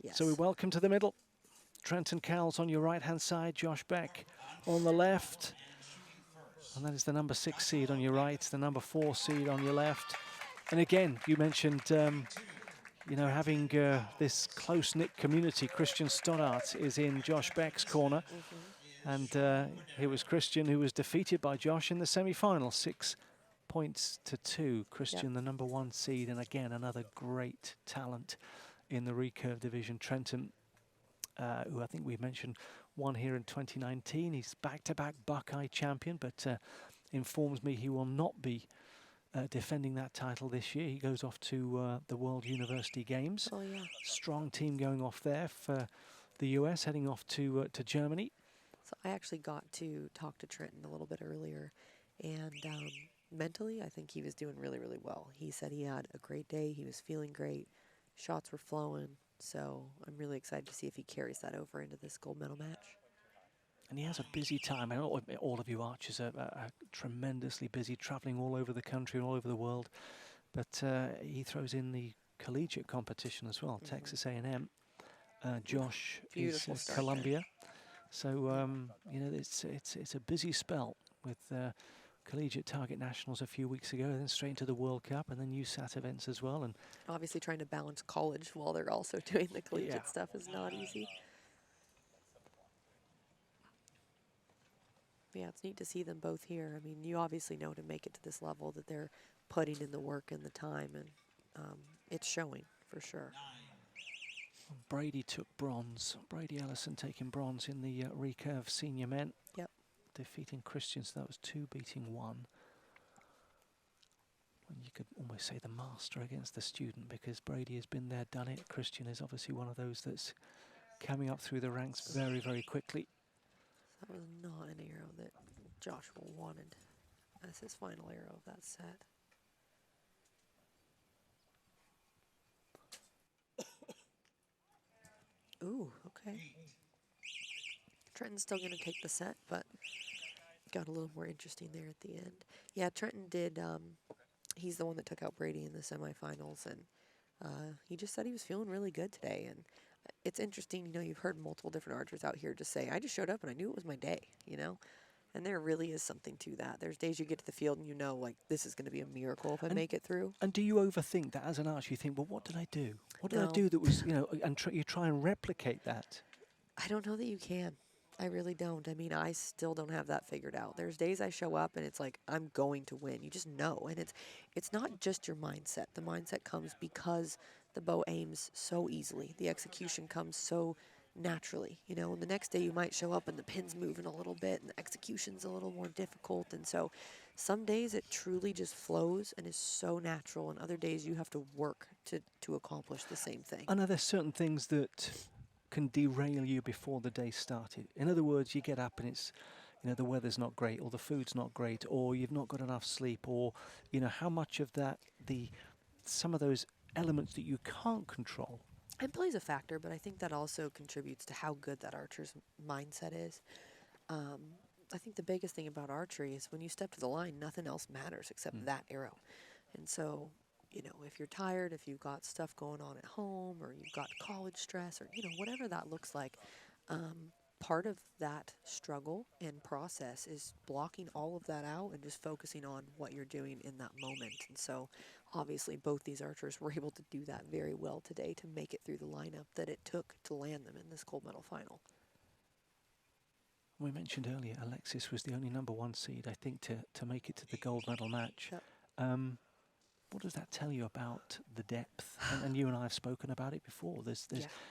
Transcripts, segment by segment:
Yes. So we welcome to the middle Trenton Cowles on your right-hand side, Josh Baek on the left. And that is the number 6 seed on your right, the number 4 seed on your left. And again, you mentioned, you know, having this close-knit community. Christian Stoddart is in Josh Beck's corner. And here was Christian, who was defeated by Josh in the semi-final, 6 points to 2. Christian, the number 1 seed, and again, another great talent in the recurve division. Trenton, who I think we mentioned, won here in 2019. He's back-to-back Buckeye champion, but informs me he will not be defending that title this year. He goes off to the World University Games. Oh, yeah. Strong team going off there for the US, heading off to Germany. So I actually got to talk to Trenton a little bit earlier, and mentally, I think he was doing really, really well. He said he had a great day. He was feeling great. Shots were flowing. So I'm really excited to see if he carries that over into this gold medal match. And he has a busy time. I know all of you archers are tremendously busy, traveling all over the country and all over the world. But he throws in the collegiate competition as well. Texas A&M. Josh Beautiful is start Columbia. So, you know, it's a busy spell with collegiate target nationals a few weeks ago, and then straight into the World Cup, and then USAT events as well. And obviously trying to balance college while they're also doing the collegiate stuff is not easy. But yeah, it's neat to see them both here. I mean, you obviously know to make it to this level that they're putting in the work and the time, and it's showing for sure. Brady took bronze. Brady Ellison taking bronze in the recurve senior men. Yep. Defeating Christian, so that was 2 beating 1. And you could almost say the master against the student, because Brady has been there, done it. Christian is obviously one of those that's coming up through the ranks very, very quickly. That was not an arrow that Joshua wanted as his final arrow of that set. Ooh, okay. Trenton's still going to take the set, but got a little more interesting there at the end. Yeah, Trenton did. He's the one that took out Brady in the semifinals, and he just said he was feeling really good today. And it's interesting, you know, you've heard multiple different archers out here just say, I just showed up and I knew it was my day, you know? And there really is something to that. There's days you get to the field and you know, like, this is going to be a miracle if I make it through. And do you overthink that as an archer? You think, well, what did I do? What did I do that was, you know, and you try and replicate that? I don't know that you can. I really don't. I mean, I still don't have that figured out. There's days I show up and it's like, I'm going to win. You just know. And it's not just your mindset. The mindset comes because the bow aims so easily. The execution comes so naturally, you know. And the next day you might show up and the pin's moving a little bit and the execution's a little more difficult. And so some days it truly just flows and is so natural, and other days you have to work to accomplish the same thing. I know there's certain things that can derail you before the day started. In other words, you get up and it's, you know, the weather's not great, or the food's not great, or you've not got enough sleep, or, you know, how much of that, some of those elements that you can't control. It plays a factor, but I think that also contributes to how good that archer's mindset is. I think the biggest thing about archery is when you step to the line, nothing else matters except that arrow. And so, you know, if you're tired, if you've got stuff going on at home, or you've got college stress, or, you know, whatever that looks like, part of that struggle and process is blocking all of that out and just focusing on what you're doing in that moment. And so obviously both these archers were able to do that very well today to make it through the lineup that it took to land them in this gold medal final. We mentioned earlier, Alexis was the only number 1 seed, I think, to make it to the gold medal match. Yep. What does that tell you about the depth? And you and I have spoken about it before. There's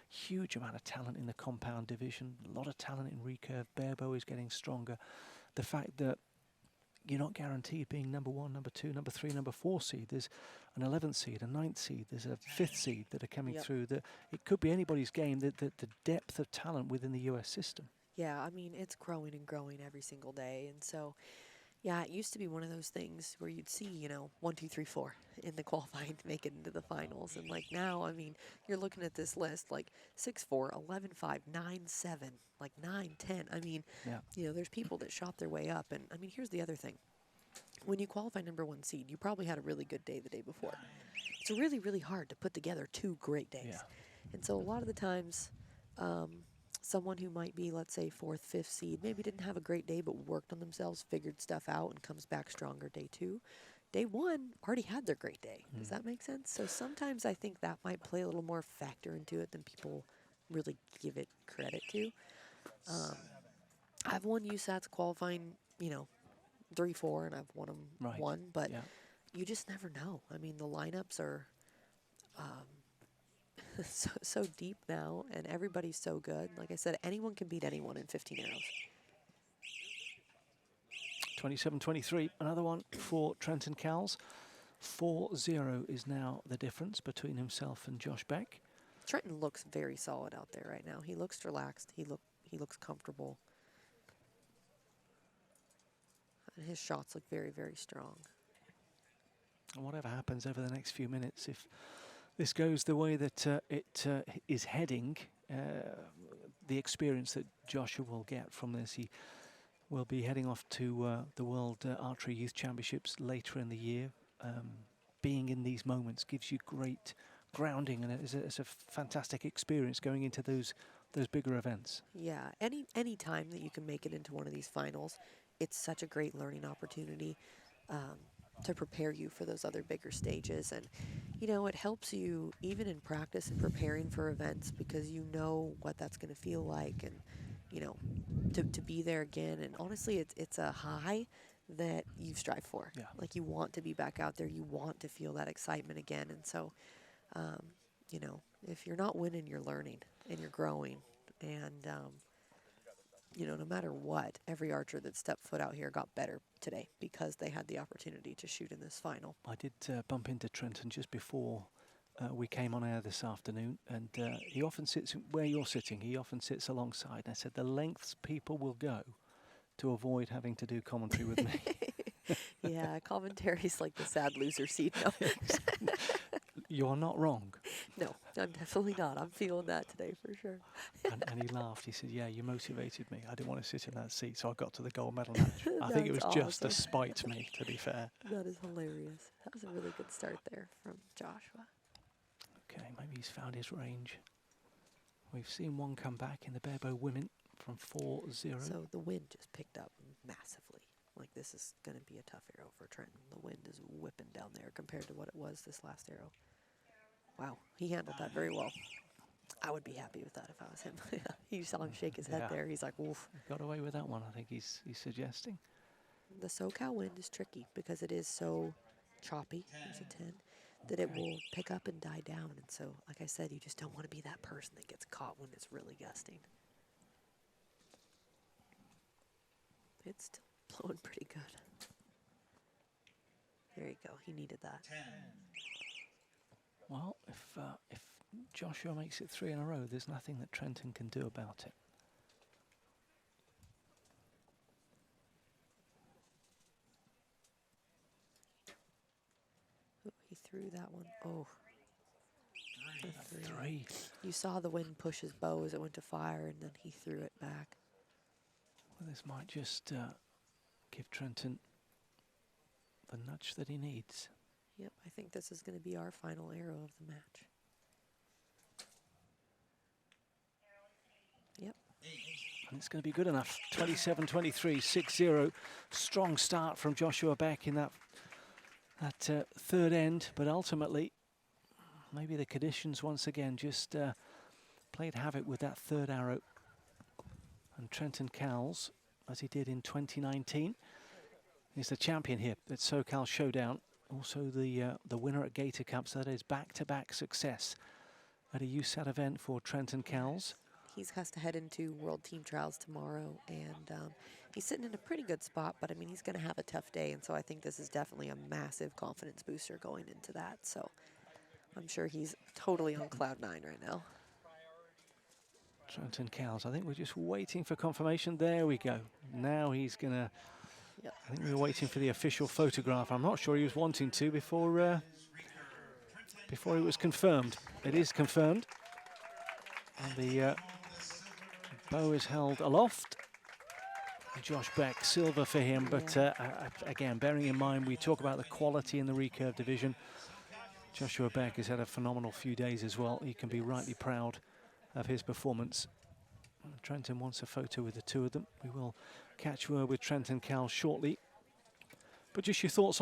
huge amount of talent in the compound division, a lot of talent in recurve. Barebow is getting stronger. The fact that you're not guaranteed being number 1, number 2, number 3, number 4 seed. There's an 11th seed, a 9th seed, there's a 5th seed that are coming through. That it could be anybody's game, the depth of talent within the US system. Yeah, I mean, it's growing and growing every single day. And so, yeah, it used to be one of those things where you'd see, you know, 1, 2, 3, 4 in the qualifying to make it into the finals. And like now, I mean, you're looking at this list like 6-4, 11-5, 9-7, like 9-10. I mean, you know, there's people that shop their way up. And I mean, here's the other thing. When you qualify number 1 seed, you probably had a really good day the day before. It's really, really hard to put together 2 great days. And so a lot of the times, someone who might be, let's say, 4th, 5th seed, maybe didn't have a great day but worked on themselves, figured stuff out, and comes back stronger day 2. Day 1 already had their great day. Does that make sense? So sometimes I think that might play a little more factor into it than people really give it credit to. I've won USATs qualifying, 3, 4, and I've won them Right. 1, but Yeah. you just never know. I mean, the lineups are so deep now, and everybody's so good. Like I said, anyone can beat anyone in 15 arrows. 27-23, another one for Trenton Cowles. 4-0 is now the difference between himself and Josh Baek. Trenton looks very solid out there right now. He looks relaxed. He looks comfortable. And his shots look very, very strong. And whatever happens over the next few minutes, if this goes the way that it is heading, the experience that Joshua will get from this, he will be heading off to the World Archery Youth Championships later in the year. Being in these moments gives you great grounding, and it's a fantastic experience going into those bigger events. Yeah, any time that you can make it into one of these finals, it's such a great learning opportunity to prepare you for those other bigger stages. And, it helps you even in practice and preparing for events because you know what that's going to feel like and, to be there again. And honestly, it's a high that you strive for. Yeah. Like you want to be back out there. You want to feel that excitement again. And so, if you're not winning, you're learning and you're growing. And, no matter what, every archer that stepped foot out here got better today because they had the opportunity to shoot in this final. I did bump into Trenton just before we came on air this afternoon, and he often sits where you're sitting. He often sits alongside. And I said the lengths people will go to avoid having to do commentary with me. Yeah, commentary's like the sad loser seat. No. You're not wrong. No, I'm definitely not. I'm feeling that today for sure. And he laughed. He said, yeah, you motivated me. I didn't want to sit in that seat, so I got to the gold medal match. I think it was That's just to awesome. spite me, to be fair. That is hilarious. That was a really good start there from Joshua. Okay, maybe he's found his range. We've seen one come back in the barebow women from 4-0. So the wind just picked up massively. Like this is going to be a tough arrow for Trenton. The wind is whipping down there compared to what it was this last arrow. Wow, he handled that very well. I would be happy with that if I was him. You saw him shake his head there. He's like, oof. Got away with that one, I think he's suggesting. The SoCal wind is tricky because it is so choppy, there's a 10, that it will pick up and die down. And so, like I said, you just don't want to be that person that gets caught when it's really gusting. It's still blowing pretty good. There you go. He needed that. Well, if Joshua makes it 3 in a row, there's nothing that Trenton can do about it. Ooh, he threw that one. Oh. A 3. You saw the wind push his bow as it went to fire, and then he threw it back. Well, this might just give Trenton the nudge that he needs. Yep, I think this is going to be our final arrow of the match. Yep. And it's going to be good enough. 27-23, 6-0. Strong start from Joshua Baek in that third end, but ultimately, maybe the conditions once again just played havoc with that third arrow. And Trenton Cowles, as he did in 2019, is the champion here at SoCal Showdown. Also the winner at Gator Cup, so that is back-to-back success at a USAT event for Trenton Cowles. He has to head into World Team Trials tomorrow, and he's sitting in a pretty good spot, but I mean, he's going to have a tough day, and so I think this is definitely a massive confidence booster going into that. So I'm sure he's totally on cloud 9 right now. Trenton Cowles, I think we're just waiting for confirmation. There we go. Now he's going to... Yep. I think we were waiting for the official photograph. I'm not sure he was wanting to before it was confirmed. It is confirmed. And the bow is held aloft. Josh Baek, silver for him. But again, bearing in mind, we talk about the quality in the recurve division. Joshua Baek has had a phenomenal few days as well. He can be rightly proud of his performance. Trenton wants a photo with the two of them. We will catch word with Trenton Cowles shortly. But just your thoughts on